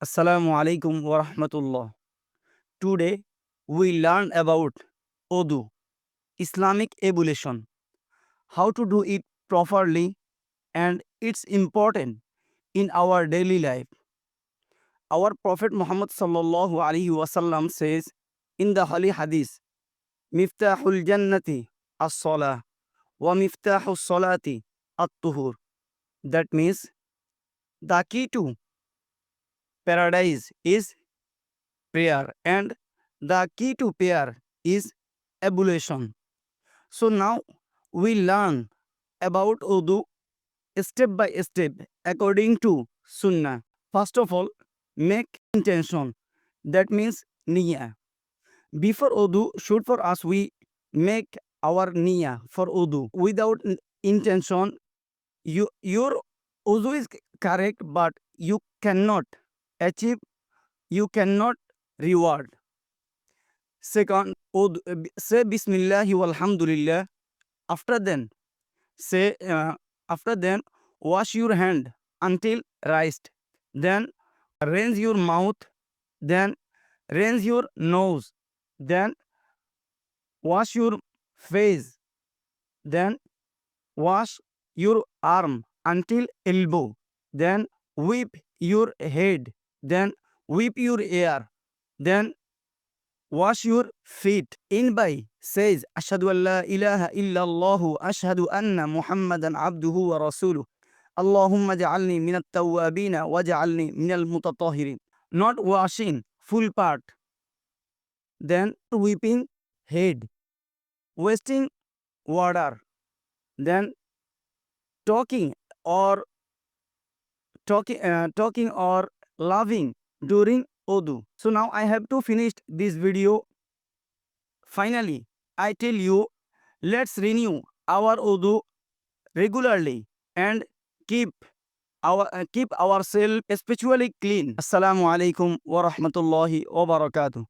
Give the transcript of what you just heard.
Assalamu alaikum wa rahmatullah. Today we learn about Odu, Islamic evolution, how to do it properly, and it's important in our daily life. Our Prophet Muhammad sallallahu alaihi wasallam says in the Holy Hadith, Miftahul Jannati as-Salah wa Miftahus Salati at-Tuhur. That means the key to paradise is prayer and the key to prayer is ablution. So now we learn about Udu step by step according to Sunnah. First of all, make intention. That means niyyah. Before Udu, should for us we make our niyyah for Udu. Without intention, your Udu is correct, but you cannot achieve, you cannot reward. Second, say Bismillah walhamdulillah. After then, say after then, wash your hand until raised. Then rinse your mouth. Then rinse your nose. Then wash your face. Then wash your arm until elbow. Then whip your head. Then whip your ear. Then wash your feet. In by says Ashhadu an la ilaha illallah ashhadu anna Muhammadan abduhu wa rasuluh. Allahumma ja'alni minat tawwabina wa ja'alni minal mutatahhirin. Not washing full part. Then whipping head. Wasting water. Then talking or talking or laughing during Odu. So now I have to finish this video. Finally, I tell you, let's renew our Udu regularly and keep keep ourselves spiritually clean. Assalamu alaikum wa rahmatullahi wa barakatuh.